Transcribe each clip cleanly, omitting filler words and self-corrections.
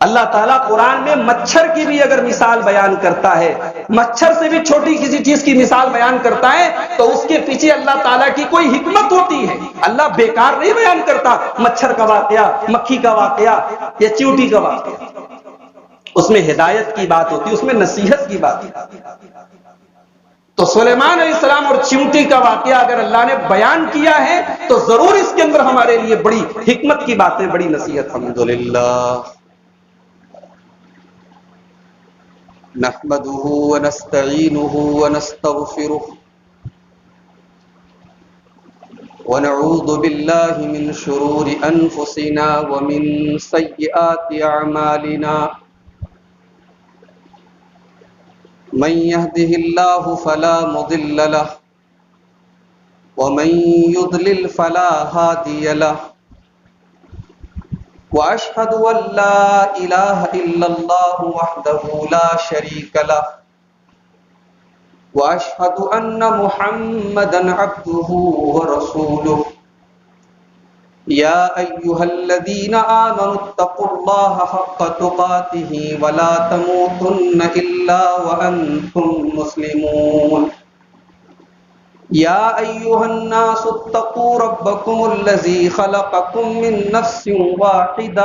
اللہ تعالیٰ قرآن میں مچھر کی بھی اگر مثال بیان کرتا ہے، مچھر سے بھی چھوٹی کسی چیز کی مثال بیان کرتا ہے تو اس کے پیچھے اللہ تعالیٰ کی کوئی حکمت ہوتی ہے۔ اللہ بیکار نہیں بیان کرتا مچھر کا واقعہ، مکھی کا واقعہ یا چیونٹی کا واقعہ، اس میں ہدایت کی بات ہوتی ہے، اس میں نصیحت کی بات ہوتی ہے۔ تو سلیمان علیہ السلام اور چیونٹی کا واقعہ اگر اللہ نے بیان کیا ہے تو ضرور اس کے اندر ہمارے لیے بڑی حکمت کی باتیں، بڑی نصیحت۔ الحمدللہ نحمده ونستعینه ونستغفره ونعوذ بالله من شرور انفسنا ومن سیئات اعمالنا، من يهده الله فلا مضل له ومن يضلل فلا هادي له، وأشهد أن لا إله إلا الله وحده لا شريك له، وأشهد أن محمدا عبده ورسوله، يا أيها الذين آمنوا اتقوا الله حق تقاته ولا تموتن إلا وأنتم مسلمون، يا أيها الناس اتقوا ربكم الذي خلقكم من نفس واحدة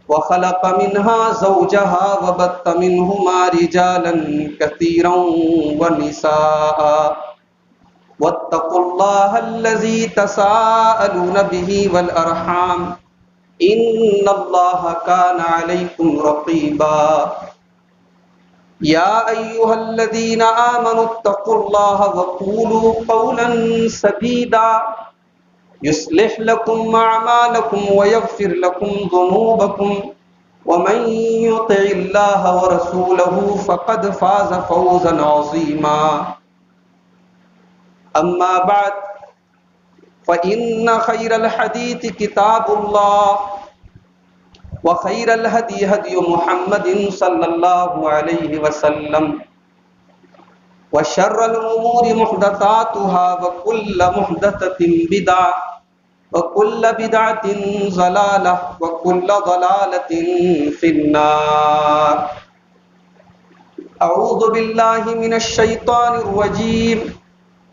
وخلق منها زوجها وبث منهما رجالا كثيرا ونساء، واتقوا الله الذي تساءلون به والأرحام إن الله كان عليكم رقيبا، يا أيها الذين آمنوا اتقوا الله وقولوا قولا سديدا يصلح لكم أعمالكم ويغفر لكم ذنوبكم، ومن يطع الله ورسوله فقد فاز فوزا عظيما، أما بعد فإن خير الحديث كتاب الله، وخير الهدي هدي محمد صلى الله عليه وسلم، وشر الأمور محدثاتها وكل محدثة بدعة وكل بدعة ضلالة وكل ضلالة في النار۔ أعوذ بالله من الشيطان الرجيم،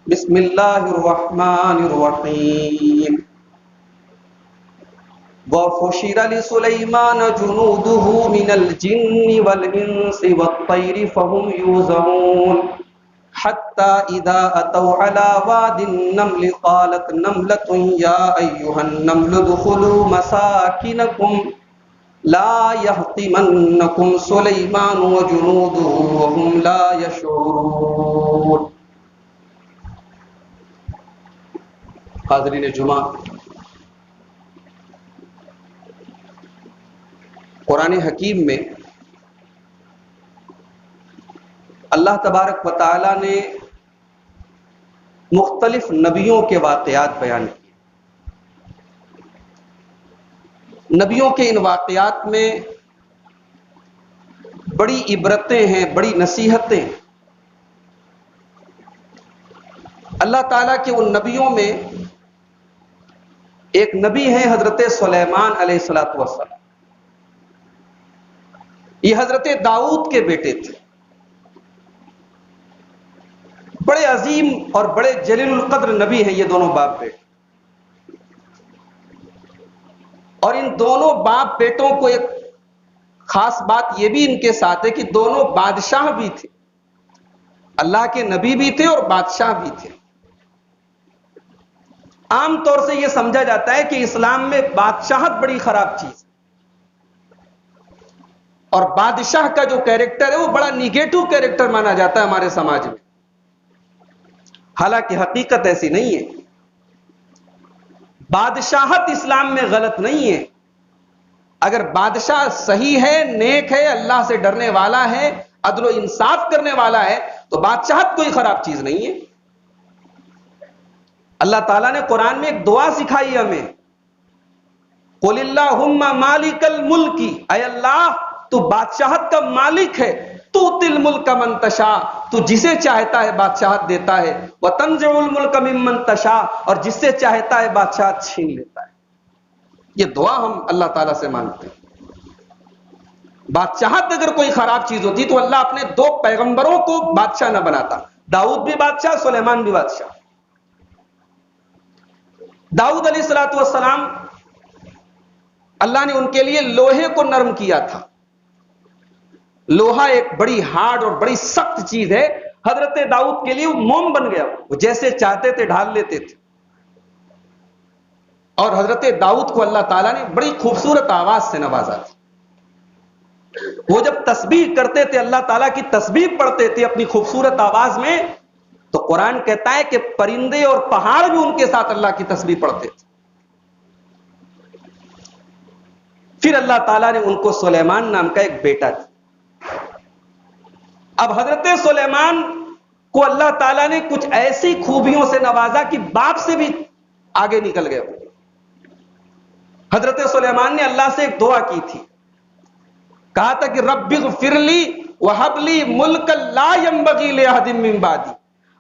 بسم الله الرحمن الرحيم۔ وَحُشِرَ لِسُلَيْمَانَ جُنُودُهُ مِنَ الْجِنِّ وَالْإِنسِ وَالطَّيْرِ فَهُمْ يُوزَعُونَ حَتَّى إِذَا أَتَوْا عَلَى وَادِ النَّمْلِ قَالَتْ نَمْلَةٌ يَا أَيُّهَا النَّمْلُ ادْخُلُوا مَسَاكِنَكُمْ لَا يَحْطِمَنَّكُمْ سُلَيْمَانُ وَجُنُودُهُ وَهُمْ لَا يَشْعُرُونَ۔ حاضرین جمعہ، قرآن حکیم میں اللہ تبارک و تعالی نے مختلف نبیوں کے واقعات بیان کیے۔ نبیوں کے ان واقعات میں بڑی عبرتیں ہیں، بڑی نصیحتیں ہیں۔ اللہ تعالیٰ کے ان نبیوں میں ایک نبی ہیں حضرت سلیمان علیہ الصلوۃ والسلام۔ یہ حضرت داؤد کے بیٹے تھے، بڑے عظیم اور بڑے جلیل القدر نبی ہیں یہ دونوں باپ بیٹے۔ اور ان دونوں باپ بیٹوں کو ایک خاص بات یہ بھی ان کے ساتھ ہے کہ دونوں بادشاہ بھی تھے، اللہ کے نبی بھی تھے اور بادشاہ بھی تھے۔ عام طور سے یہ سمجھا جاتا ہے کہ اسلام میں بادشاہت بڑی خراب چیز ہے، اور بادشاہ کا جو کیریکٹر ہے وہ بڑا نیگیٹو کیریکٹر مانا جاتا ہے ہمارے سماج میں، حالانکہ حقیقت ایسی نہیں ہے۔ بادشاہت اسلام میں غلط نہیں ہے۔ اگر بادشاہ صحیح ہے، نیک ہے، اللہ سے ڈرنے والا ہے، عدل و انصاف کرنے والا ہے تو بادشاہت کوئی خراب چیز نہیں ہے۔ اللہ تعالیٰ نے قرآن میں ایک دعا سکھائی ہمیں، قُلِ اللَّهُمَّ مَالِكَ الْمُلْكِ، اے اللہ تو بادشاہت کا مالک ہے، تُؤْتِي الْمُلْكَ مَن تَشَاءُ، تو جسے چاہتا ہے بادشاہت دیتا ہے، وَتَنزِعُ الْمُلْكَ مِمَّن تَشَاءُ، اور جس سے چاہتا ہے بادشاہت چھین لیتا ہے۔ یہ دعا ہم اللہ تعالیٰ سے مانگتے ہیں۔ بادشاہت اگر کوئی خراب چیز ہوتی تو اللہ اپنے دو پیغمبروں کو بادشاہ نہ بناتا، داؤد بھی بادشاہ، سلیمان بھی بادشاہ۔ داؤد علیہ الصلوۃ والسلام، اللہ نے ان کے لیے لوہے کو نرم کیا تھا۔ لوہا ایک بڑی ہارڈ اور بڑی سخت چیز ہے، حضرت داؤد کے لیے وہ موم بن گیا، وہ جیسے چاہتے تھے ڈھال لیتے تھے۔ اور حضرت داؤد کو اللہ تعالیٰ نے بڑی خوبصورت آواز سے نوازا تھا۔ وہ جب تسبیح کرتے تھے، اللہ تعالیٰ کی تسبیح پڑھتے تھے اپنی خوبصورت آواز میں، تو قرآن کہتا ہے کہ پرندے اور پہاڑ بھی ان کے ساتھ اللہ کی تسبیح پڑھتے تھے۔ پھر اللہ تعالیٰ نے ان کو سلیمان نام کا ایک بیٹا دیا۔ اب حضرت سلیمان کو اللہ تعالیٰ نے کچھ ایسی خوبیوں سے نوازا کہ باپ سے بھی آگے نکل گئے۔ حضرت سلیمان نے اللہ سے ایک دعا کی تھی، کہا تھا کہ رب اغفر لی وہب لی ملک لا ينبغی لأحد من بعدی،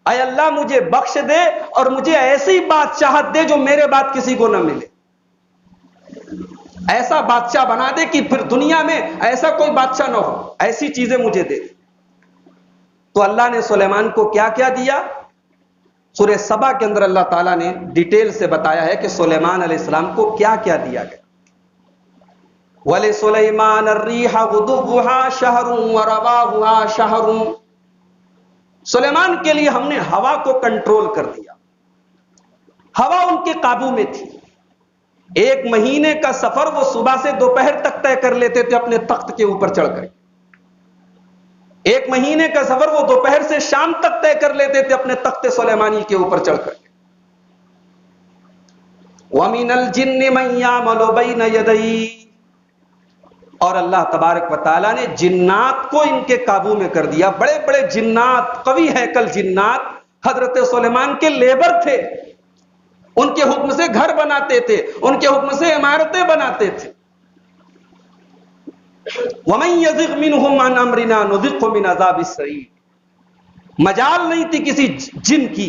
اے اللہ مجھے بخش دے اور مجھے ایسی بادشاہت دے جو میرے بعد کسی کو نہ ملے، ایسا بادشاہ بنا دے کہ پھر دنیا میں ایسا کوئی بادشاہ نہ ہو، ایسی چیزیں مجھے دے۔ تو اللہ نے سلیمان کو کیا کیا دیا؟ سورہ سبا کے اندر اللہ تعالیٰ نے ڈیٹیل سے بتایا ہے کہ سلیمان علیہ السلام کو کیا کیا دیا گیا۔ وَلِسُلَيْمَانَ الرِّيحَ غُدُوُّهَا شَهْرٌ وَرَوَاحُهَا شَهْرٌ، سلیمان کے لیے ہم نے ہوا کو کنٹرول کر دیا، ہوا ان کے قابو میں تھی۔ ایک مہینے کا سفر وہ صبح سے دوپہر تک طے کر لیتے تھے اپنے تخت کے اوپر چڑھ کر، ایک مہینے کا سفر وہ دوپہر سے شام تک طے کر لیتے تھے اپنے تخت سلیمانی کے اوپر چڑھ کر۔ وَمِنَ الْجِنِّ مَن يَعْمَلُ بَيْنَ يَدَيْهِ، اور اللہ تبارک و تعالیٰ نے جنات کو ان کے قابو میں کر دیا۔ بڑے بڑے جنات، قوی ہیکل جنات حضرت سلیمان کے لیبر تھے، ان کے حکم سے گھر بناتے تھے، ان کے حکم سے عمارتیں بناتے تھے۔ وَمَن يَزِغْ مِنْهُمْ عَنْ أَمْرِنَا نُذِقْهُ مِنْ عَذَابِ السَّعِيرِ، مجال نہیں تھی کسی جن کی،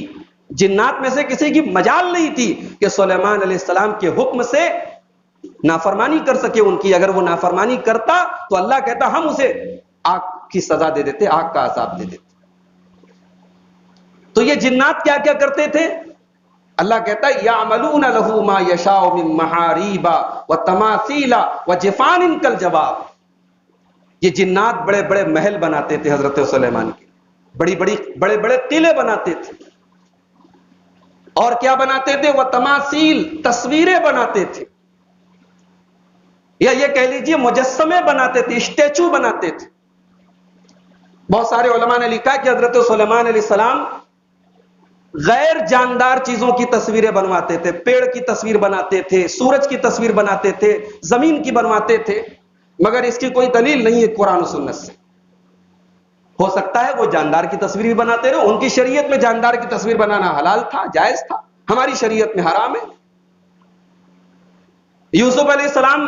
جنات میں سے کسی کی مجال نہیں تھی کہ سلیمان علیہ السلام کے حکم سے نافرمانی کر سکے ان کی۔ اگر وہ نافرمانی کرتا تو اللہ کہتا ہم اسے آگ کی سزا دے دیتے، آگ کا عذاب دے دیتے۔ تو یہ جنات کیا کیا کرتے تھے؟ اللہ کہتا ہے یعملون لہ ما یشاء من محاریب وتماثیل وجفان کالجواب، یہ جنات بڑے بڑے محل بناتے تھے حضرت سلیمان کے، بڑے بڑے قلعے بناتے تھے، اور کیا بناتے تھے؟ وتماثیل، تصویریں بناتے تھے، یا یہ کہہ لیجئے مجسمے بناتے تھے، اسٹیچو بناتے تھے۔ بہت سارے علماء نے لکھا کہ حضرت سلیمان علیہ السلام غیر جاندار چیزوں کی تصویریں بنواتے تھے، پیڑ کی تصویر بناتے تھے، سورج کی تصویر بناتے تھے، زمین کی بنواتے تھے، مگر اس کی کوئی دلیل نہیں ہے قرآن و سنت سے۔ ہو سکتا ہے وہ جاندار کی تصویر بھی بناتے رہے، ان کی شریعت میں جاندار کی تصویر بنانا حلال تھا، جائز تھا، ہماری شریعت میں حرام ہے۔ یوسف علیہ السلام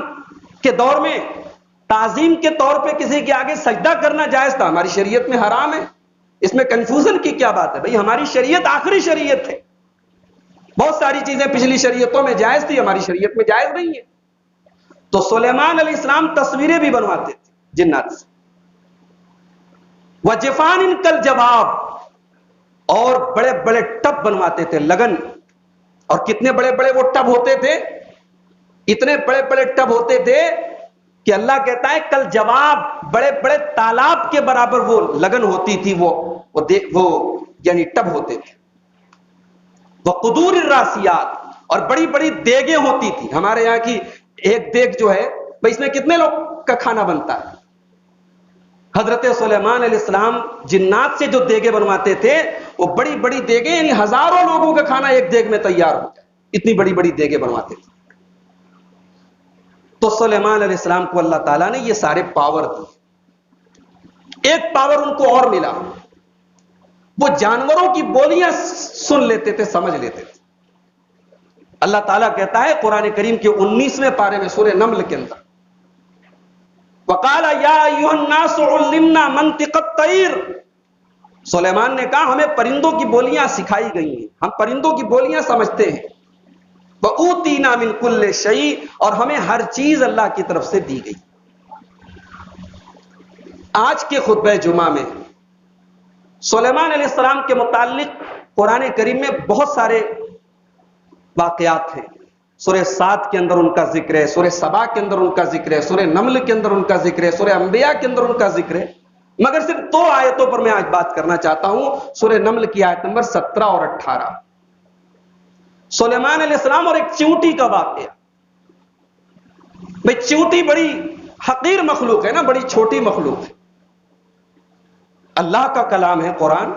کے دور میں تعظیم کے طور پہ کسی کے آگے سجدہ کرنا جائز تھا، ہماری شریعت میں حرام ہے۔ اس میں کنفیوژن کی کیا بات ہے بھئی؟ ہماری شریعت آخری شریعت ہے، بہت ساری چیزیں پچھلی شریعتوں میں جائز تھی، ہماری شریعت میں جائز نہیں ہے۔ تو سلیمان علیہ السلام تصویریں بھی بنواتے تھے جنات سے۔ وجفان کالجواب، اور بڑے بڑے ٹب بنواتے تھے، لگن، اور کتنے بڑے بڑے وہ ٹب ہوتے تھے؟ اتنے بڑے بڑے ٹب ہوتے تھے کہ اللہ کہتا ہے کل جواب، بڑے بڑے تالاب کے برابر وہ لگن ہوتی تھی، وہ یعنی ٹب ہوتے تھے۔ وہ قدور الراسیات، اور بڑی بڑی دیگیں ہوتی تھی۔ ہمارے یہاں کی ایک دیگ جو ہے بھائی اس میں کتنے لوگ کا کھانا بنتا ہے؟ حضرت سلیمان علیہ السلام جنات سے جو دیگیں بنواتے تھے وہ بڑی بڑی دیگیں، یعنی ہزاروں لوگوں کا کھانا ایک دیگ میں تیار ہو جائے، اتنی بڑی بڑی دیگیں بنواتے تھے۔ تو سلیمان علیہ السلام کو اللہ تعالیٰ نے یہ سارے پاور دیے۔ ایک پاور ان کو اور ملا، وہ جانوروں کی بولیاں سن لیتے تھے، سمجھ لیتے تھے۔ اللہ تعالیٰ کہتا ہے قرآن کریم کے 19ویں پارے میں سورہ نمل کے اندر، وَقَالَ يَا أَيُّهَا النَّاسُ عُلِّمْنَا مَنطِقَ الطَّيْرِ، سلیمان نے کہا ہمیں پرندوں کی بولیاں سکھائی گئی ہیں، ہم پرندوں کی بولیاں سمجھتے ہیں۔ وَأُوتِينَا مِن كُلِّ شَيْءٍ، اور ہمیں ہر چیز اللہ کی طرف سے دی گئی۔ آج کے خطبہ جمعہ میں سلیمان علیہ السلام کے متعلق قرآن کریم میں بہت سارے واقعات ہیں. سورہ سات کے اندر ان کا ذکر ہے، سورہ سبا کے اندر ان کا ذکر ہے، سورہ نمل کے اندر ان کا ذکر ہے، سورہ انبیاء کے اندر ان کا ذکر ہے. مگر صرف 2 آیتوں پر میں آج بات کرنا چاہتا ہوں. سورہ نمل کی آیت نمبر 17 اور 18. سلیمان علیہ السلام اور ایک چیونٹی کا واقعہ. بھئی چیونٹی بڑی حقیر مخلوق ہے نا، بڑی چھوٹی مخلوق ہے. اللہ کا کلام ہے قرآن.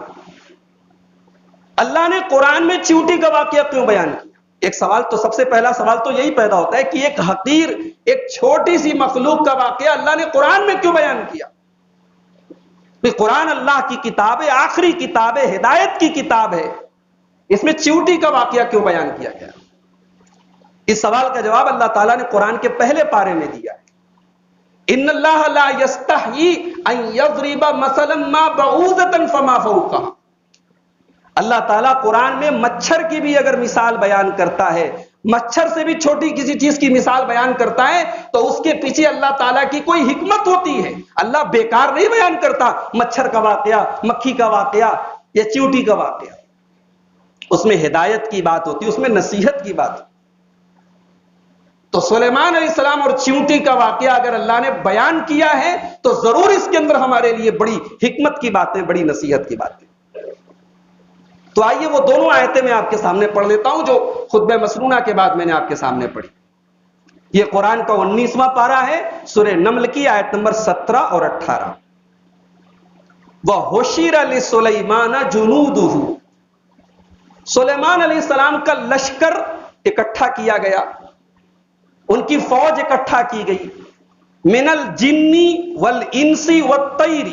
اللہ نے قرآن میں چیونٹی کا واقعہ کیوں بیان کیا؟ ایک سوال تو، سب سے پہلا سوال تو یہی پیدا ہوتا ہے کہ ایک حقیر، ایک چھوٹی سی مخلوق کا واقعہ اللہ نے قرآن میں کیوں بیان کیا؟ قرآن اللہ کی کتاب ہے، آخری کتاب ہے، ہدایت کی کتاب ہے. اس میں چیونٹی کا واقعہ کیوں بیان کیا گیا؟ اس سوال کا جواب اللہ تعالیٰ نے قرآن کے پہلے پارے میں دیا ہے. ان اللہ لا یستحیی ان یضرب مثلا ما بعوضۃ فما فوقها. اللہ تعالیٰ قرآن میں مچھر کی بھی اگر مثال بیان کرتا ہے، مچھر سے بھی چھوٹی کسی چیز کی مثال بیان کرتا ہے، تو اس کے پیچھے اللہ تعالیٰ کی کوئی حکمت ہوتی ہے. اللہ بیکار نہیں بیان کرتا مچھر کا واقعہ، مکھی کا واقعہ یا چیونٹی کا واقعہ. اس میں ہدایت کی بات ہوتی ہے، اس میں نصیحت کی بات ہوتی. تو سلیمان علیہ السلام اور چیونٹی کا واقعہ اگر اللہ نے بیان کیا ہے تو ضرور اس کے اندر ہمارے لیے بڑی حکمت کی باتیں، بڑی نصیحت کی باتیں. تو آئیے وہ دونوں آیتیں میں آپ کے سامنے پڑھ لیتا ہوں جو خطبہ مسنونہ کے بعد میں نے آپ کے سامنے پڑھی. یہ قرآن کا 19واں پارہ ہے، سورہ نمل کی آیت نمبر 17 اور 18. وَحُشِرَ لِسُلَيْمَانَ جُنُودُهُ. سلیمان علیہ السلام کا لشکر اکٹھا کیا گیا، ان کی فوج اکٹھا کی گئی. من الجن والانس والطیر.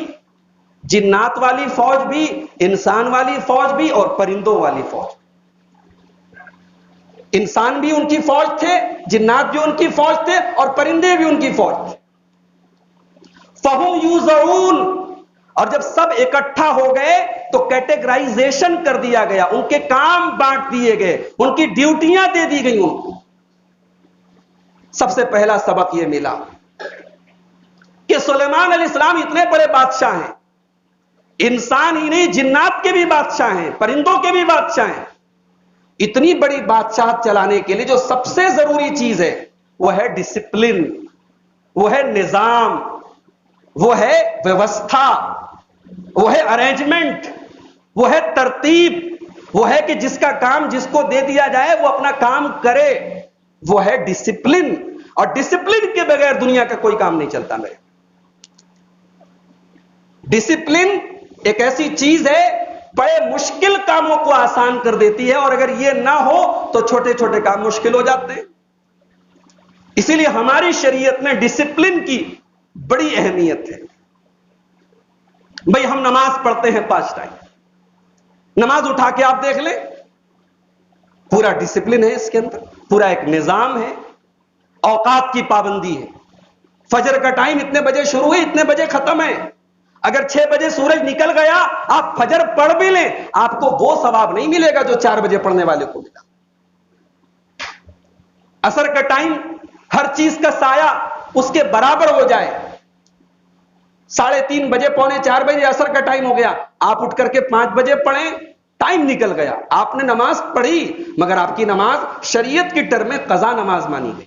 جنات والی فوج بھی، انسان والی فوج بھی اور پرندوں والی فوج. انسان بھی ان کی فوج تھے، جنات بھی ان کی فوج تھے اور پرندے بھی ان کی فوج تھے. فَهُمْ يُوزَعُونَ. اور جب سب اکٹھا ہو گئے تو کیٹیگرائزیشن کر دیا گیا، ان کے کام بانٹ دیے گئے، ان کی ڈیوٹیاں دے دی گئی ان کو. سب سے پہلا سبق یہ ملا کہ سلیمان علیہ السلام اتنے بڑے بادشاہ ہیں، انسان ہی نہیں جنات کے بھی بادشاہ ہیں، پرندوں کے بھی بادشاہ ہیں. اتنی بڑی بادشاہت چلانے کے لیے جو سب سے ضروری چیز ہے وہ ہے ڈسپلن، وہ ہے نظام، وہ ہے ویوستھا، وہ ہے ارینجمنٹ، وہ ہے ترتیب، وہ ہے کہ جس کا کام جس کو دے دیا جائے وہ اپنا کام کرے. وہ ہے ڈسپلن. اور ڈسپلن کے بغیر دنیا کا کوئی کام نہیں چلتا. میرے ڈسپلن ایک ایسی چیز ہے بڑے مشکل کاموں کو آسان کر دیتی ہے، اور اگر یہ نہ ہو تو چھوٹے چھوٹے کام مشکل ہو جاتے ہیں. اسی لیے ہماری شریعت میں ڈسپلن کی بڑی اہمیت ہے. بھئی ہم نماز پڑھتے ہیں 5 ٹائم، نماز اٹھا کے آپ دیکھ لیں، پورا ڈسپلن ہے اس کے اندر، پورا ایک نظام ہے، اوقات کی پابندی ہے. فجر کا ٹائم اتنے بجے شروع ہے، اتنے بجے ختم ہے. اگر 6 بجے سورج نکل گیا آپ فجر پڑھ بھی لیں، آپ کو وہ ثواب نہیں ملے گا جو 4 بجے پڑھنے والے کو ملا. عصر کا ٹائم ہر چیز کا سایہ اس کے برابر ہو جائے، 3:30 بجے، 3:45 بجے عصر کا ٹائم ہو گیا، آپ اٹھ کر کے 5 بجے پڑھیں، ٹائم نکل گیا، آپ نے نماز پڑھی مگر آپ کی نماز شریعت کی ٹرم میں قضا نماز مانی گئی.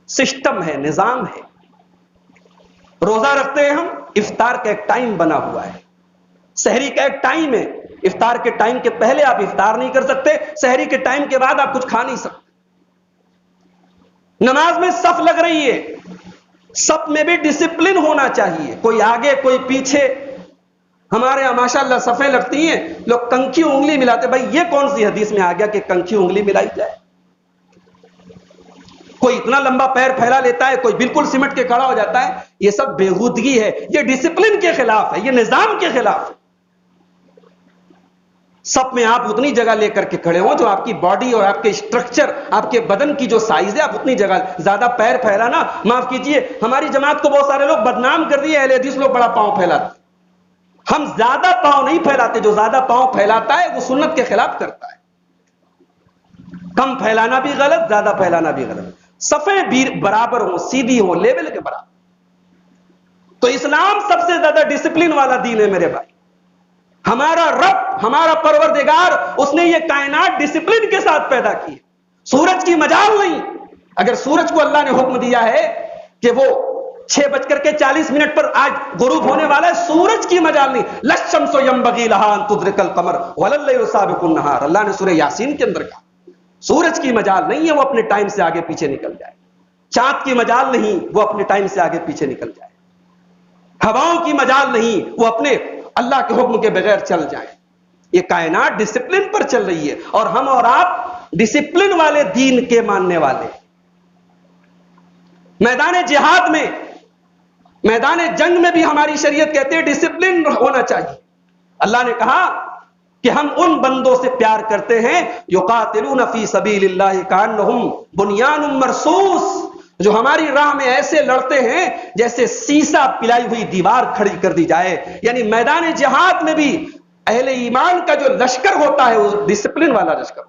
سسٹم ہے، نظام ہے. روزہ رکھتے ہیں ہم، افطار کا ایک ٹائم بنا ہوا ہے، سحری کا ایک ٹائم ہے. افطار کے ٹائم کے پہلے آپ افطار نہیں کر سکتے، سحری کے ٹائم کے بعد آپ کچھ کھا نہیں سکتے. نماز میں صف لگ رہی ہے، صف میں بھی ڈسپلن ہونا چاہیے، کوئی آگے کوئی پیچھے. ہمارے یہاں ماشاءاللہ صفیں لگتی ہیں، لوگ کنکھی انگلی ملاتے. بھائی یہ کون سی حدیث میں آ گیا کہ کنکھی انگلی ملائی جائے؟ کوئی اتنا لمبا پیر پھیلا لیتا ہے، کوئی بالکل سمٹ کے کھڑا ہو جاتا ہے. یہ سب بےہودگی ہے، یہ ڈسپلن کے خلاف ہے، یہ نظام کے خلاف ہے. سب میں آپ اتنی جگہ لے کر کے کھڑے ہوں جو آپ کی باڈی اور آپ کے اسٹرکچر، آپ کے بدن کی جو سائز ہے، آپ اتنی جگہ. زیادہ پیر پھیلانا، معاف کیجئے، ہماری جماعت کو بہت سارے لوگ بدنام کر دیے، اہل حدیث لوگ بڑا پاؤں پھیلاتے. ہم زیادہ پاؤں نہیں پھیلاتے، جو زیادہ پاؤں پھیلاتا ہے وہ سنت کے خلاف کرتا ہے. کم پھیلانا بھی غلط، زیادہ پھیلانا بھی غلط. صفیں بھی برابر ہوں، سیدھی ہوں، لیول کے برابر. تو اسلام سب سے زیادہ ڈسپلن والا دین ہے میرے بھائی. ہمارا رب، ہمارا پروردگار، اس نے یہ کائنات ڈسپلن کے ساتھ پیدا کی. سورج کی مجال نہیں. اگر سورج کو اللہ نے حکم دیا ہے کہ وہ 6:40 پر آج غروب ہونے والا ہے، سورج کی مجال نہیں. للشمس ينبغي لها ان تدرك القمر ولا الليل سابق النهار، اللہ نے سورہ یاسین کے اندر کہا. سورج کی مجال نہیں ہے وہ اپنے ٹائم سے آگے پیچھے نکل جائے. چاند کی مجال نہیں وہ اپنے ٹائم سے آگے پیچھے نکل جائے. ہواؤں کی مجال نہیں وہ اپنے اللہ کے حکم کے بغیر چل جائیں. یہ کائنات ڈسپلن پر چل رہی ہے، اور ہم اور آپ ڈسپلن والے دین کے ماننے والے. میدان جہاد میں، میدان جنگ میں بھی ہماری شریعت کہتے ہیں ڈسپلن ہونا چاہیے. اللہ نے کہا کہ ہم ان بندوں سے پیار کرتے ہیں یقاتلون فی سبیل اللہ کانہم بنیان مرصوص، جو ہماری راہ میں ایسے لڑتے ہیں جیسے سیسا پلائی ہوئی دیوار کھڑی کر دی جائے. یعنی میدان جہاد میں بھی اہل ایمان کا جو لشکر ہوتا ہے وہ ڈسپلن والا لشکر.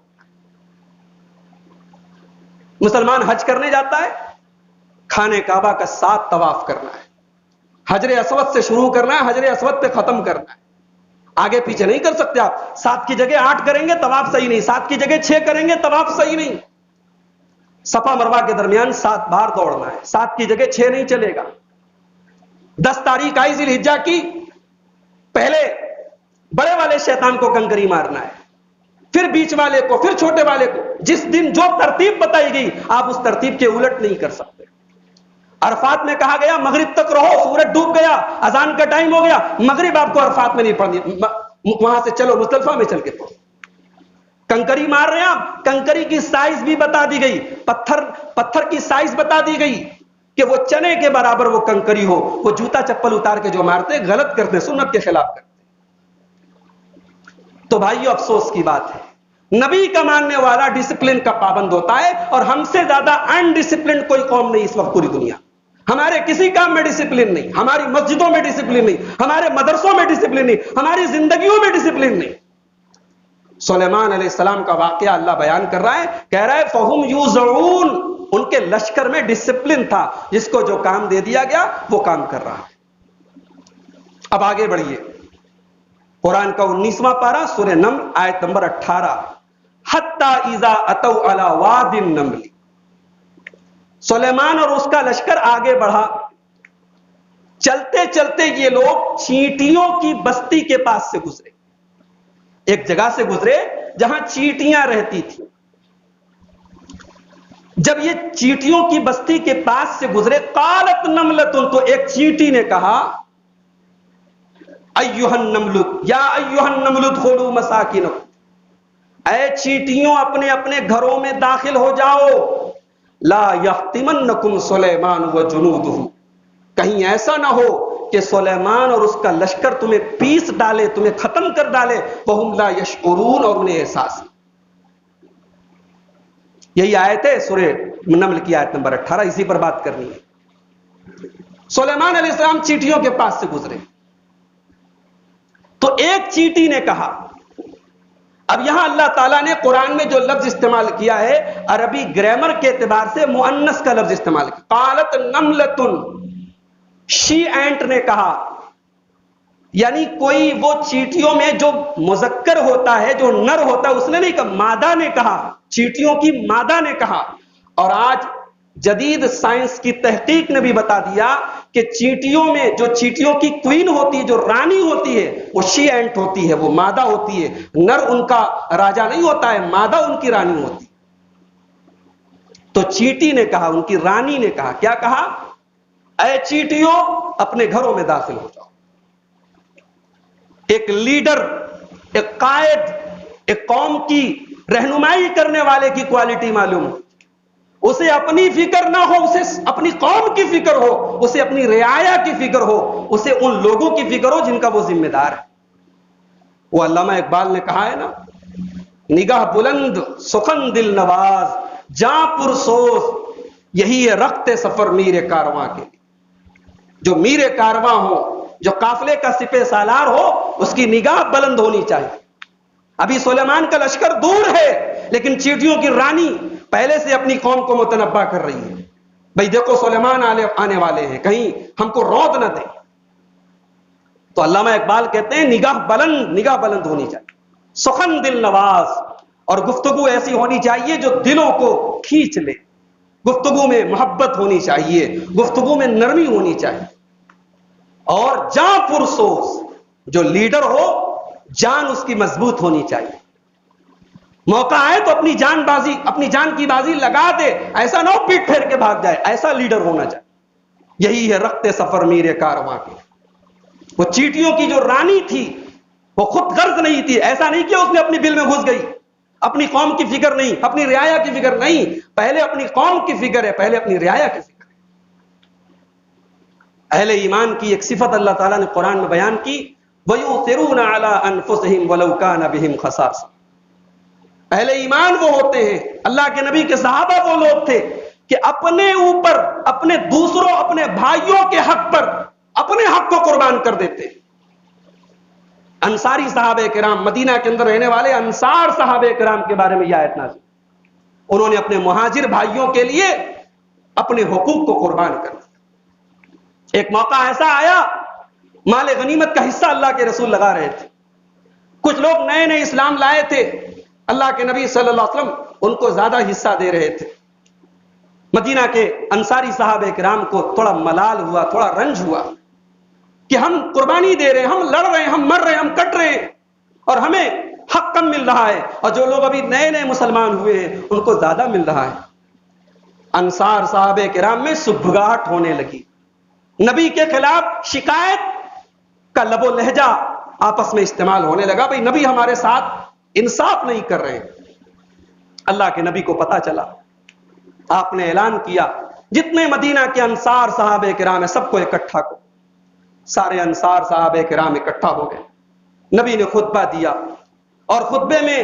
مسلمان حج کرنے جاتا ہے، خانہ کعبہ کا 7 طواف کرنا ہے. حجر اسود سے شروع کرنا ہے، حجر اسود پہ ختم کرنا ہے. آگے پیچھے نہیں کر سکتے آپ. 7 کی جگہ 8 کریں گے طواف صحیح نہیں، 7 کی جگہ 6 کریں گے طواف صحیح نہیں. صفا مروہ کے درمیان 7 بار دوڑنا ہے، 7 کی جگہ 6 نہیں چلے گا. 10 تاریخ آئی ذی الحجہ کی، پہلے بڑے والے شیطان کو کنکری مارنا ہے، پھر بیچ والے کو، پھر چھوٹے والے کو. جس دن جو ترتیب بتائی گئی آپ اس ترتیب کے الٹ نہیں کر سکتے. عرفات میں کہا گیا مغرب تک رہو، سورج ڈوب گیا، اذان کا ٹائم ہو گیا، مغرب آپ کو عرفات میں نہیں پڑھنی، وہاں سے چلو مزدلفہ میں چل کے پڑھو. کنکری مار رہے ہیں آپ، کنکری کی سائز بھی بتا دی گئی، پتھر کی سائز بتا دی گئی کہ وہ چنے کے برابر وہ کنکری ہو. وہ جوتا چپل اتار کے جو مارتے غلط کرتے، سنت کے خلاف کرتے. تو بھائیو افسوس کی بات ہے، نبی کا ماننے والا ڈسپلن کا پابند ہوتا ہے، اور ہم سے زیادہ انڈسپلنڈ کوئی قوم نہیں اس وقت پوری دنیا. ہمارے کسی کام میں ڈسپلن نہیں، ہماری مسجدوں میں ڈسپلن نہیں، ہمارے مدرسوں میں ڈسپلن نہیں، ہماری زندگیوں میں ڈسپلن نہیں. سلیمان علیہ السلام کا واقعہ اللہ بیان کر رہا ہے، کہہ رہا ہے فَهُمْ يُوزَعُونَ، ان کے لشکر میں ڈسپلن تھا، جس کو جو کام دے دیا گیا وہ کام کر رہا ہے. اب آگے بڑھیے، قرآن کا 19واں پارہ سورہ نمل آیت نمبر 18. حَتَّى إِذَا أَتَوْا عَلَى وَادِ النَّمْلِ، سلیمان اور اس کا لشکر آگے بڑھا. چلتے چلتے یہ لوگ چیونٹیوں کی بستی کے پاس سے گزرے. ایک جگہ سے گزرے جہاں چیونٹیاں رہتی تھی. جب یہ چیونٹیوں کی بستی کے پاس سے گزرے، قالت نملۃ، تو ایک چیونٹی نے کہا ایھا النمل یا ایھا النمل ادخلوا مساکنکم، اے چیونٹیوں اپنے اپنے گھروں میں داخل ہو جاؤ. لا یحطمنکم سلیمان وجنودہ، کہیں ایسا نہ ہو کہ سلیمان اور اس کا لشکر تمہیں پیس ڈالے، تمہیں ختم کر ڈالے. وہم لا یشعرون، اور انہیں احساس. یہی آیت ہے سورہ نمل کی آیت نمبر 18، اسی پر بات کرنی ہے. سلیمان علیہ السلام چیٹیوں کے پاس سے گزرے تو ایک چیٹی نے کہا. اب یہاں اللہ تعالیٰ نے قرآن میں جو لفظ استعمال کیا ہے عربی گرامر کے اعتبار سے مؤنث کا لفظ استعمال کیا. قالت نملۃ، شی اینٹ نے کہا، یعنی کوئی وہ چیٹیوں میں جو مذکر ہوتا ہے، جو نر ہوتا ہے، اس نے نہیں کہا، مادہ نے کہا، چیٹیوں کی مادہ نے کہا. اور آج جدید سائنس کی تحقیق نے بھی بتا دیا کہ چیٹیوں میں جو چیٹیوں کی کوئین ہوتی ہے، جو رانی ہوتی ہے، وہ شی اینٹ ہوتی ہے، وہ مادہ ہوتی ہے. نر ان کا راجا نہیں ہوتا ہے، مادہ ان کی رانی ہوتی ہے. تو چیٹی نے کہا، ان کی رانی نے کہا، کیا کہا؟ اے چیٹیوں اپنے گھروں میں داخل ہو جاؤ. ایک لیڈر، ایک قائد، ایک قوم کی رہنمائی کرنے والے کی کوالٹی معلوم. اسے اپنی فکر نہ ہو، اسے اپنی قوم کی فکر ہو، اسے اپنی رعایا کی فکر ہو، اسے ان لوگوں کی فکر ہو جن کا وہ ذمہ دار ہے. وہ علامہ اقبال نے کہا ہے نا، نگاہ بلند سخن دل نواز جاں پرسوز، یہی ہے رخت سفر میر کارواں کے. جو میر کارواں ہو، جو قافلے کا سپہ سالار ہو، اس کی نگاہ بلند ہونی چاہیے. ابھی سلیمان کا لشکر دور ہے، لیکن چیٹیوں کی رانی پہلے سے اپنی قوم کو متنبہ کر رہی ہے. بھئی دیکھو سلیمان آنے والے ہیں، کہیں ہم کو روت نہ دیں. تو علامہ اقبال کہتے ہیں نگاہ بلند ہونی چاہیے، سخن دل نواز، اور گفتگو ایسی ہونی چاہیے جو دلوں کو کھینچ لے، گفتگو میں محبت ہونی چاہیے، گفتگو میں نرمی ہونی چاہیے، اور جاں پرسوز، جو لیڈر ہو جان اس کی مضبوط ہونی چاہیے، موقع آئے تو اپنی جان کی بازی لگا دے، ایسا نہ ہو پیٹ پھیر کے بھاگ جائے، ایسا لیڈر ہونا چاہیے۔ یہی ہے رخت سفر میر کارواں کے۔ وہ چیٹیوں کی جو رانی تھی وہ خود غرض نہیں تھی، ایسا نہیں کہ اس نے اپنی بل میں گھس گئی، اپنی قوم کی فکر نہیں، اپنی رعایا کی فکر نہیں، پہلے اپنی قوم کی فکر ہے، پہلے اپنی رعایا کی فکر ہے۔ اہل ایمان کی ایک صفت اللہ تعالیٰ نے قرآن میں بیان کی، وَيُؤْثِرُونَ عَلَىٰ أَنفُسِهِمْ وَلَوْ كَانَ بِهِمْ خَصَاصَةٌ۔ اہل ایمان وہ ہوتے ہیں، اللہ کے نبی کے صحابہ وہ لوگ تھے کہ اپنے اوپر، اپنے دوسروں، اپنے بھائیوں کے حق پر اپنے حق کو قربان کر دیتے۔ انصاری صحابہ کرام، مدینہ کے اندر رہنے والے انصار صحابہ کرام کے بارے میں یہ آیت نازل، انہوں نے اپنے مہاجر بھائیوں کے لیے اپنے حقوق کو قربان کر دیا۔ ایک موقع ایسا آیا، مال غنیمت کا حصہ اللہ کے رسول لگا رہے تھے، کچھ لوگ نئے نئے اسلام لائے تھے، اللہ کے نبی صلی اللہ علیہ وسلم ان کو زیادہ حصہ دے رہے تھے۔ مدینہ کے انصاری صحابہ کرام کو تھوڑا ملال ہوا، تھوڑا رنج ہوا کہ ہم قربانی دے رہے ہیں، ہم لڑ رہے ہیں، ہم مر رہے ہیں، ہم کٹ رہے ہیں، اور ہمیں حق کم مل رہا ہے، اور جو لوگ ابھی نئے نئے مسلمان ہوئے ہیں ان کو زیادہ مل رہا ہے۔ انصار صحابہ کرام میں سبھگاہٹ ہونے لگی، نبی کے خلاف شکایت کا لب و لہجہ آپس میں استعمال ہونے لگا، بھئی نبی ہمارے ساتھ انصاف نہیں کر رہے ہیں۔ اللہ کے نبی کو پتا چلا، آپ نے اعلان کیا جتنے مدینہ کے انصار صحابہ کرام ہیں سب کو اکٹھا کرو۔ سارے انصار صحابہ کرام اکٹھا ہو گئے، نبی نے خطبہ دیا، اور خطبے میں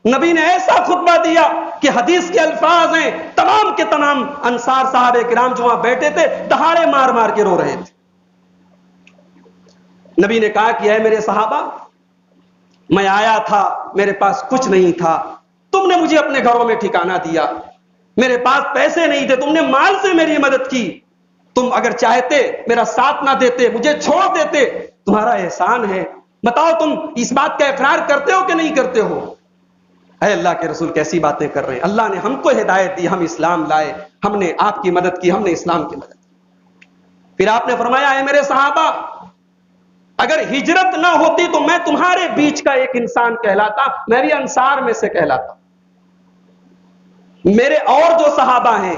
نبی نے ایسا خطبہ دیا کہ حدیث کے الفاظ ہیں، تمام کے تمام انصار صحابہ کرام جو وہاں بیٹھے تھے دہاڑے مار مار کے رو رہے تھے۔ نبی نے کہا کہ اے میرے صحابہ، میں آیا تھا، میرے پاس کچھ نہیں تھا، تم نے مجھے اپنے گھروں میں ٹھکانہ دیا، میرے پاس پیسے نہیں تھے، تم نے مال سے میری مدد کی، تم اگر چاہتے میرا ساتھ نہ دیتے، مجھے چھوڑ دیتے، تمہارا احسان ہے، بتاؤ تم اس بات کا اقرار کرتے ہو کہ نہیں کرتے ہو؟ اے اللہ کے رسول کیسی باتیں کر رہے ہیں، اللہ نے ہم کو ہدایت دی، ہم اسلام لائے، ہم نے آپ کی مدد کی، ہم نے اسلام کی مدد کی۔ پھر آپ نے فرمایا اے میرے صحابہ، اگر ہجرت نہ ہوتی تو میں تمہارے بیچ کا ایک انسان کہلاتا، میں بھی انصار میں سے کہلاتا۔ میرے اور جو صحابہ ہیں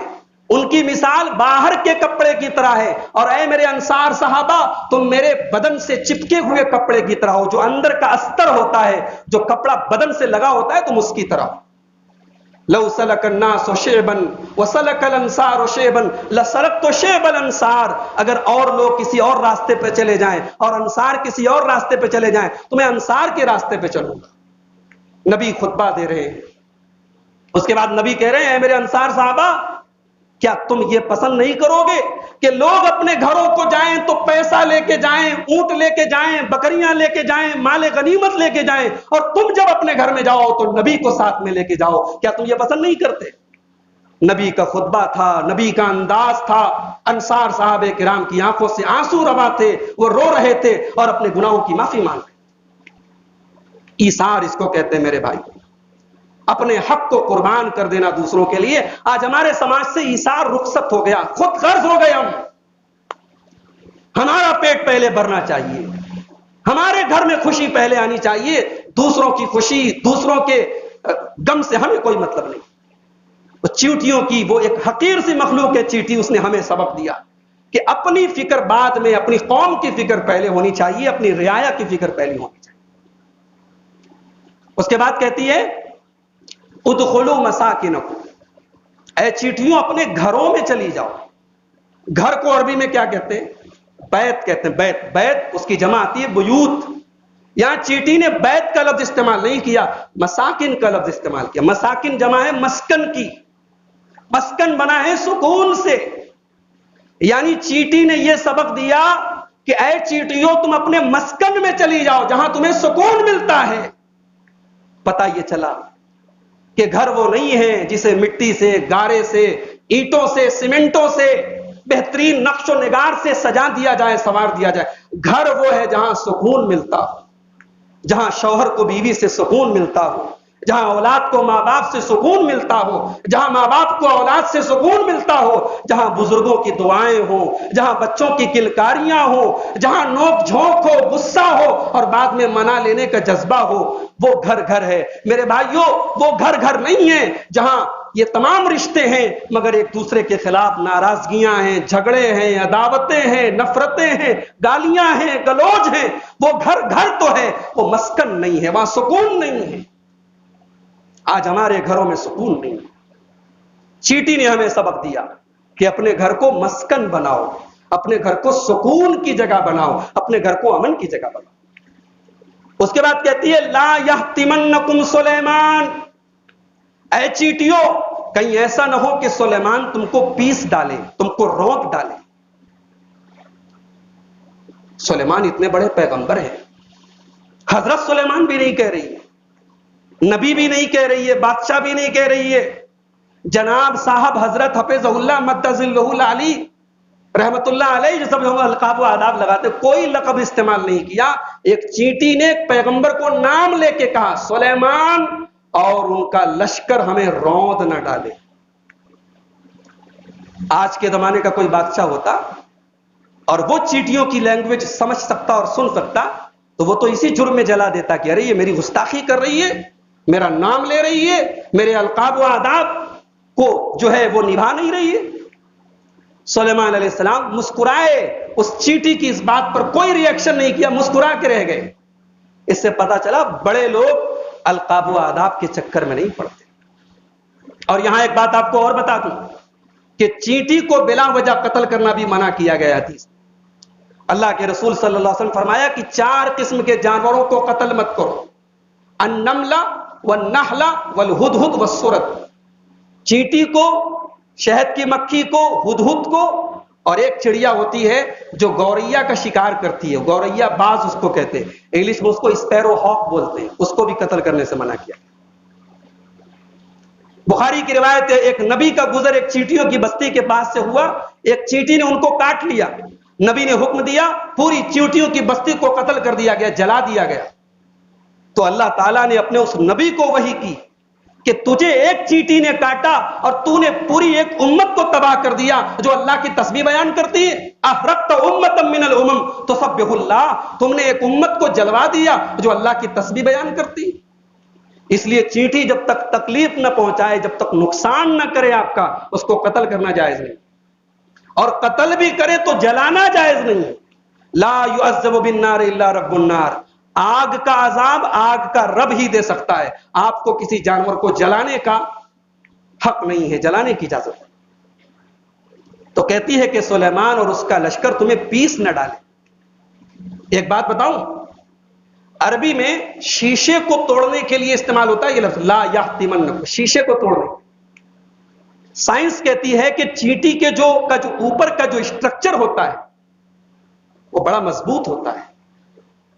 ان کی مثال باہر کے کپڑے کی طرح ہے، اور اے میرے انصار صحابہ، تم میرے بدن سے چپکے ہوئے کپڑے کی طرح ہو، جو اندر کا استر ہوتا ہے، جو کپڑا بدن سے لگا ہوتا ہے، تم اس کی طرح ہو۔ لو سلک الناس شعبا وسلک الانصار شعبا لسلکت شعب الانصار، اگر اور لوگ کسی اور راستے پہ چلے جائیں اور انصار کسی اور راستے پہ چلے جائیں تو میں انصار کے راستے پہ چلوں گا۔ نبی خطبہ دے رہے ہیں، اس کے بعد نبی کہہ رہے ہیں اے میرے انصار صحابہ، کیا تم یہ پسند نہیں کرو گے کہ لوگ اپنے گھروں کو جائیں تو پیسہ لے کے جائیں، اونٹ لے کے جائیں، بکریاں لے کے جائیں، مال غنیمت لے کے جائیں، اور تم جب اپنے گھر میں جاؤ تو نبی کو ساتھ میں لے کے جاؤ؟ کیا تم یہ پسند نہیں کرتے؟ نبی کا خطبہ تھا، نبی کا انداز تھا، انصار صحابہ کرام کی آنکھوں سے آنسو روا تھے، وہ رو رہے تھے اور اپنے گناہوں کی معافی مانگ رہے تھے۔ ایثار اس کو کہتے ہیں میرے بھائی، اپنے حق کو قربان کر دینا دوسروں کے لیے۔ آج ہمارے سماج سے ایثار رخصت ہو گیا، خود غرض ہو گئے، ہمارا پیٹ پہلے بھرنا چاہیے، ہمارے گھر میں خوشی پہلے آنی چاہیے، دوسروں کی خوشی، دوسروں کے غم سے ہمیں کوئی مطلب نہیں۔ وہ چیوٹیوں کی وہ ایک حقیر سی مخلوق ہے چیٹی، اس نے ہمیں سبق دیا کہ اپنی فکر بعد میں، اپنی قوم کی فکر پہلے ہونی چاہیے، اپنی رعایا کی فکر پہلے ہونی چاہیے۔ اس کے بعد کہتی ہے ادخلوا مساکنکم، اے چیٹیوں اپنے گھروں میں چلی جاؤ۔ گھر کو عربی میں کیا کہتے ہیں؟ بیت کہتے ہیں، بیت۔ بیت اس کی جمع آتی ہے بیوت۔ یہاں چیٹی نے بیت کا لفظ استعمال نہیں کیا، مساکن کا لفظ استعمال کیا۔ مساکن جمع ہے مسکن کی، مسکن بنا ہے سکون سے، یعنی چیٹی نے یہ سبق دیا کہ اے چیٹیوں تم اپنے مسکن میں چلی جاؤ جہاں تمہیں سکون ملتا ہے۔ پتہ یہ چلا کہ گھر وہ نہیں ہے جسے مٹی سے، گارے سے، اینٹوں سے، سیمنٹوں سے، بہترین نقش و نگار سے سجا دیا جائے، سنوار دیا جائے۔ گھر وہ ہے جہاں سکون ملتا ہو، جہاں شوہر کو بیوی سے سکون ملتا ہو، جہاں اولاد کو ماں باپ سے سکون ملتا ہو، جہاں ماں باپ کو اولاد سے سکون ملتا ہو، جہاں بزرگوں کی دعائیں ہوں، جہاں بچوں کی کلکاریاں ہوں، جہاں نوک جھونک ہو، غصہ ہو اور بعد میں منا لینے کا جذبہ ہو، وہ گھر گھر ہے میرے بھائیوں۔ وہ گھر گھر نہیں ہے جہاں یہ تمام رشتے ہیں مگر ایک دوسرے کے خلاف ناراضگیاں ہیں، جھگڑے ہیں، عداوتیں ہیں، نفرتیں ہیں، گالیاں ہیں، گلوج ہیں۔ وہ گھر گھر تو ہے، وہ مسکن نہیں ہے، وہاں سکون نہیں ہے۔ آج ہمارے گھروں میں سکون نہیں ہے۔ چیٹی نے ہمیں سبق دیا کہ اپنے گھر کو مسکن بناؤ، اپنے گھر کو سکون کی جگہ بناؤ، اپنے گھر کو امن کی جگہ بناؤ۔ اس کے بعد کہتی ہے لا یحتمنکم سلیمان، اے چیٹیوں کہیں ایسا نہ ہو کہ سلیمان تم کو پیس ڈالے، تم کو روک ڈالے۔ سلیمان اتنے بڑے پیغمبر ہیں، حضرت سلیمان بھی نہیں کہہ رہی ہے، نبی بھی نہیں کہہ رہی ہے، بادشاہ بھی نہیں کہہ رہی ہے، جناب صاحب حضرت حفظ اللہ مدظلہ العلی رحمت اللہ علیہ جو سب القاب و آداب لگاتے، کوئی لقب استعمال نہیں کیا۔ ایک چیٹی نے ایک پیغمبر کو نام لے کے کہا سلیمان، اور ان کا لشکر ہمیں روند نہ ڈالے۔ آج کے زمانے کا کوئی بادشاہ ہوتا اور وہ چیٹیوں کی لینگویج سمجھ سکتا اور سن سکتا تو وہ تو اسی جرم میں جلا دیتا کہ ارے یہ میری گستاخی کر رہی ہے، میرا نام لے رہی ہے، میرے القاب و آداب کو جو ہے وہ نبھا نہیں رہی ہے۔ سلیمان علیہ السلام مسکرائے، اس چیٹی کی اس بات پر کوئی ری ایکشن نہیں کیا، مسکرا کے رہ گئے۔ اس سے پتا چلا بڑے لوگ القاب و آداب کے چکر میں نہیں پڑتے۔ اور یہاں ایک بات آپ کو اور بتا دوں کہ چیٹی کو بلا وجہ قتل کرنا بھی منع کیا گیا حدیث۔ اللہ کے رسول صلی اللہ علیہ وسلم فرمایا کہ 4 قسم کے جانوروں کو قتل مت کرو، النملہ والنحلہ والہدہد والسرد، چیٹی کو، شہد کی مکھی کو، ہدہد کو، اور ایک چڑیا ہوتی ہے جو گوریا کا شکار کرتی ہے، گوریا باز اس کو کہتے ہیں، انگلش میں اس کو اسپیرو ہاک بولتے ہیں، اس کو بھی قتل کرنے سے منع کیا۔ بخاری کی روایت ہے ایک نبی کا گزر ایک چیٹیوں کی بستی کے پاس سے ہوا، ایک چیٹی نے ان کو کاٹ لیا، نبی نے حکم دیا پوری چیٹیوں کی بستی کو قتل کر دیا گیا، جلا دیا گیا۔ تو اللہ تعالیٰ نے اپنے اس نبی کو وحی کی کہ تجھے ایک چیٹی نے کاٹا اور تو نے پوری ایک امت کو تباہ کر دیا جو اللہ کی تسبیح بیان کرتی ہے۔ احرقت امتا من الامم تسبح اللہ، تم نے ایک امت کو جلوا دیا جو اللہ کی تسبیح بیان کرتی ہے۔ اس لیے چیٹی جب تک تکلیف نہ پہنچائے، جب تک نقصان نہ کرے آپ کا، اس کو قتل کرنا جائز نہیں، اور قتل بھی کرے تو جلانا جائز نہیں۔ لا يعذب بالنار الا رب النار، آگ کا عذاب آگ کا رب ہی دے سکتا ہے، آپ کو کسی جانور کو جلانے کا حق نہیں ہے، جلانے کی اجازت ہے۔ تو کہتی ہے کہ سلیمان اور اس کا لشکر تمہیں پیس نہ ڈالے۔ ایک بات بتاؤں، عربی میں شیشے کو توڑنے کے لیے استعمال ہوتا ہے یہ لفظ لا یحتمنکم، شیشے کو توڑنے۔ سائنس کہتی ہے کہ چیٹی کے جو اوپر کا جو اسٹرکچر ہوتا ہے وہ بڑا مضبوط ہوتا ہے،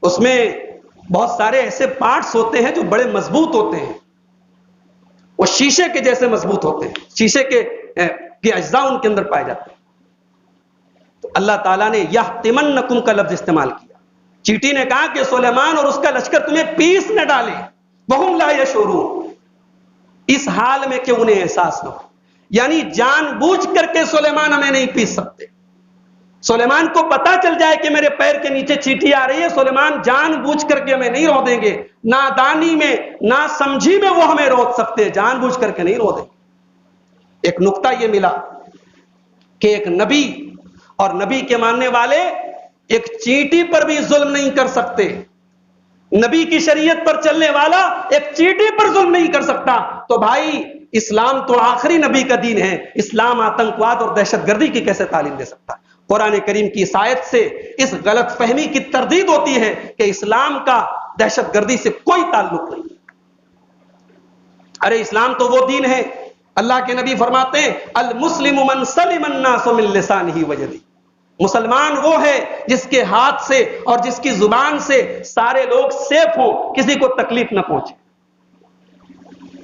اس میں بہت سارے ایسے پارٹس ہوتے ہیں جو بڑے مضبوط ہوتے ہیں، وہ شیشے کے جیسے مضبوط ہوتے ہیں، شیشے کے اجزاء ان کے اندر پائے جاتے ہیں۔ تو اللہ تعالیٰ نے یحتمنکم کا لفظ استعمال کیا۔ چیٹی نے کہا کہ سلیمان اور اس کا لشکر تمہیں پیس نہ ڈالے، وہم لا یشعرون، اس حال میں کہ انہیں احساس نہ ہو، یعنی جان بوجھ کر کے سلیمان ہمیں نہیں پیس سکتے۔ سلیمان کو پتا چل جائے کہ میرے پیر کے نیچے چیٹی آ رہی ہے، سلیمان جان بوجھ کر کے ہمیں نہیں رو دیں گے، نادانی میں نہ سمجھی میں وہ ہمیں روک سکتے، جان بوجھ کر کے نہیں رو دیں گے۔ ایک نقطہ یہ ملا کہ ایک نبی اور نبی کے ماننے والے ایک چیٹی پر بھی ظلم نہیں کر سکتے، نبی کی شریعت پر چلنے والا ایک چیٹی پر ظلم نہیں کر سکتا۔ تو بھائی اسلام تو آخری نبی کا دین ہے، اسلام آتنکواد اور دہشت گردی کی کیسے تعلیم دے سکتا ہے؟ قرآن کریم کی اس آیت سے اس غلط فہمی کی تردید ہوتی ہے کہ اسلام کا دہشت گردی سے کوئی تعلق نہیں۔ ارے اسلام تو وہ دین ہے، اللہ کے نبی فرماتے ہیں المسلم من سلم الناس من لسانہ ویدہ، مسلمان وہ ہے جس کے ہاتھ سے اور جس کی زبان سے سارے لوگ سیف ہوں، کسی کو تکلیف نہ پہنچے۔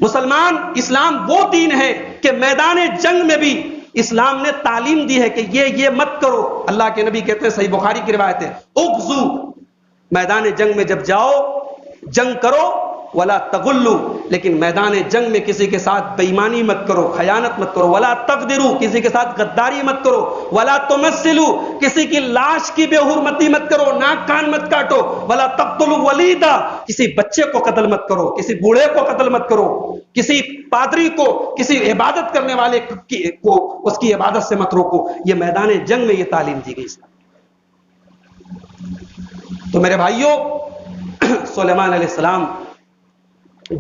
مسلمان اسلام وہ دین ہے کہ میدان جنگ میں بھی اسلام نے تعلیم دی ہے کہ یہ مت کرو. اللہ کے نبی کہتے ہیں، صحیح بخاری کی روایت ہے، اغزو، میدان جنگ میں جب جاؤ جنگ کرو، ولا تغلو، لیکن میدان جنگ میں کسی کے ساتھ بے ایمانی مت کرو، خیانت مت کرو، ولا تغدرو، کسی کے ساتھ غداری مت کرو، ولا تمثلو، کسی کی لاش کی بے حرمتی مت کرو، ناک کان مت کاٹو، ولا تقتلوا ولیدا، کسی بچے کو قتل مت کرو، کسی بوڑھے کو قتل مت کرو، کسی پادری کو، کسی عبادت کرنے والے کو اس کی عبادت سے مت روکو. یہ میدان جنگ میں یہ تعلیم دی گئی. تو میرے بھائیوں، سلیمان علیہ السلام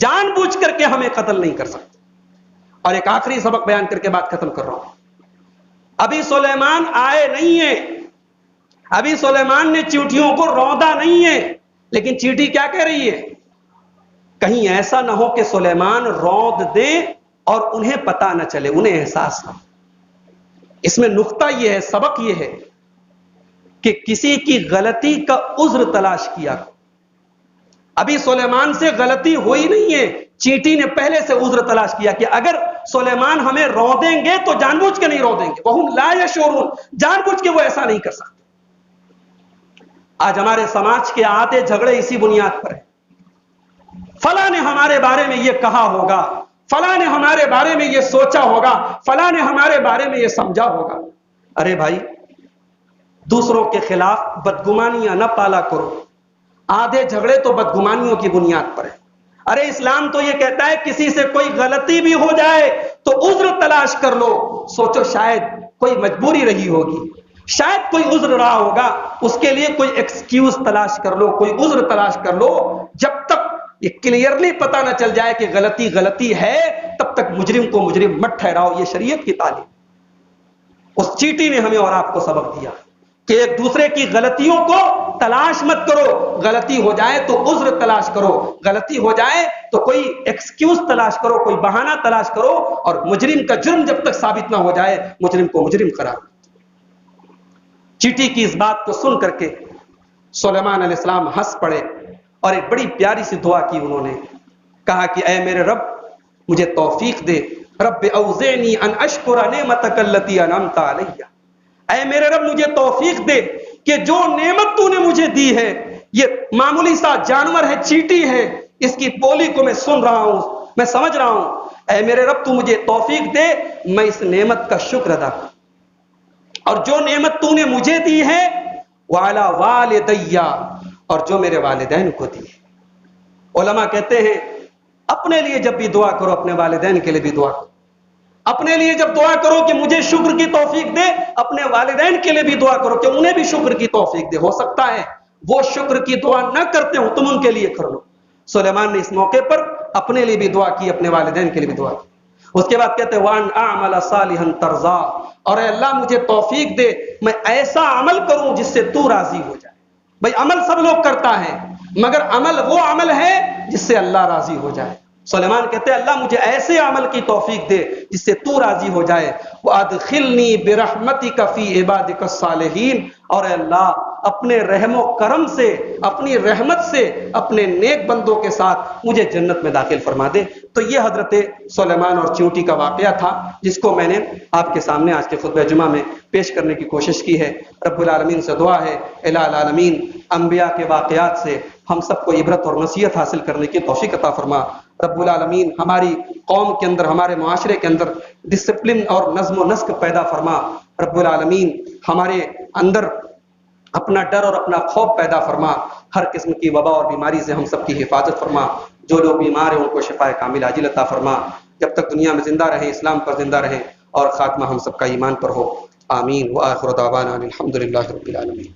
جان بوجھ کر کے ہمیں قتل نہیں کر سکتے. اور ایک آخری سبق بیان کر کے بات ختم کر رہا ہوں. ابھی سلیمان آئے نہیں ہیں، ابھی سلیمان نے چیونٹیوں کو روندا نہیں ہے، لیکن چیونٹی کیا کہہ رہی ہے؟ کہیں ایسا نہ ہو کہ سلیمان روند دے اور انہیں پتا نہ چلے، انہیں احساس نہ. اس میں نقطہ یہ ہے، سبق یہ ہے کہ کسی کی غلطی کا عذر تلاش کیا. ابھی سلیمان سے غلطی ہوئی نہیں ہے، چیٹی نے پہلے سے عذر تلاش کیا کہ اگر سلیمان ہمیں رودیں گے تو جان بوجھ کے نہیں رودیں گے. وَهُمْ لَا يَشْعُرُونَ، جان بوجھ کے وہ ایسا نہیں کر سکتے. آج ہمارے سماج کے آتے جھگڑے اسی بنیاد پر ہیں. فلاں نے ہمارے بارے میں یہ کہا ہوگا، فلاں نے ہمارے بارے میں یہ سوچا ہوگا، فلاں نے ہمارے بارے میں یہ سمجھا ہوگا. ارے بھائی، دوسروں کے خلاف بدگمانیاں نہ پالا کرو. آدھے جھگڑے تو بدگمانیوں کی بنیاد پر ہے. ارے اسلام تو یہ کہتا ہے کسی سے کوئی غلطی بھی ہو جائے تو عذر تلاش کر لو. سوچو شاید کوئی مجبوری رہی ہوگی، شاید کوئی عذر رہا ہوگا، اس کے لیے کوئی ایکسکیوز تلاش کر لو، کوئی عذر تلاش کر لو. جب تک یہ کلیئرلی پتہ نہ چل جائے کہ غلطی ہے، تب تک مجرم کو مجرم مت ٹھہراؤ. یہ شریعت کی تعلیم. اس چیٹی نے ہمیں اور آپ کو سبق دیا کہ ایک دوسرے کی غلطیوں کو تلاش مت کرو. غلطی ہو جائے تو عذر تلاش کرو، غلطی ہو جائے تو کوئی ایکسکیوز تلاش کرو، کوئی بہانہ تلاش کرو، اور مجرم کا جرم جب تک ثابت نہ ہو جائے مجرم کو مجرم قرار. چیٹی کی اس بات کو سن کر کے سلیمان علیہ السلام ہنس پڑے اور ایک بڑی پیاری سی دعا کی. انہوں نے کہا کہ اے میرے رب، مجھے توفیق دے. رب اوزعنی ان اشکر نعمتک التی انعمت علی. اے میرے رب، مجھے توفیق دے کہ جو نعمت تو نے مجھے دی ہے، یہ معمولی سا جانور ہے، چیٹی ہے، اس کی بولی کو میں سن رہا ہوں، میں سمجھ رہا ہوں. اے میرے رب، تو مجھے توفیق دے میں اس نعمت کا شکر ادا کروں. اور جو نعمت تو نے مجھے دی ہے وعلی والدی، اور جو میرے والدین کو دی ہے. علماء کہتے ہیں اپنے لیے جب بھی دعا کرو اپنے والدین کے لیے بھی دعا کرو. اپنے لیے جب دعا کرو کہ مجھے شکر کی توفیق دے، اپنے والدین کے لیے بھی دعا کرو کہ انہیں بھی شکر کی توفیق دے. ہو سکتا ہے وہ شکر کی دعا نہ کرتے ہو، تم ان کے لیے کر لو. سلیمان نے اس موقع پر اپنے لیے بھی دعا کی، اپنے والدین کے لیے بھی دعا کی. اس کے بعد کہتے ہیں وان اعمل صالحا ترضا، اور اے اللہ مجھے توفیق دے میں ایسا عمل کروں جس سے تو راضی ہو جائے. بھائی عمل سب لوگ کرتا ہے، مگر عمل وہ عمل ہے جس سے اللہ راضی ہو جائے. سلیمان کہتے ہیں اللہ مجھے ایسے عمل کی توفیق دے جس سے تو راضی ہو جائے. وادخلنی برحمتک فی عبادک الصالحین، اور اے اللہ اپنے رحم و کرم سے، اپنی رحمت سے اپنے نیک بندوں کے ساتھ مجھے جنت میں داخل فرما دے. تو یہ حضرت سلیمان اور چیونٹی کا واقعہ تھا جس کو میں نے آپ کے سامنے آج کے خطبہ جمعہ میں پیش کرنے کی کوشش کی ہے. رب العالمین سے دعا ہے الہ العالمین انبیاء کے واقعات سے ہم سب کو عبرت اور نصیحت حاصل کرنے کی توفیق عطا فرما. رب العالمین ہماری قوم کے اندر، ہمارے معاشرے کے اندر ڈسپلن اور نظم و نسق پیدا فرما. رب العالمین ہمارے اندر اپنا ڈر اور اپنا خوف پیدا فرما. ہر قسم کی وبا اور بیماری سے ہم سب کی حفاظت فرما. جو لوگ بیمار ہیں ان کو شفاء کامل عاجل عطا فرما. جب تک دنیا میں زندہ رہیں اسلام پر زندہ رہیں اور خاتمہ ہم سب کا ایمان پر ہو. آمین. وآخر دعوانا الحمد للہ رب العالمین.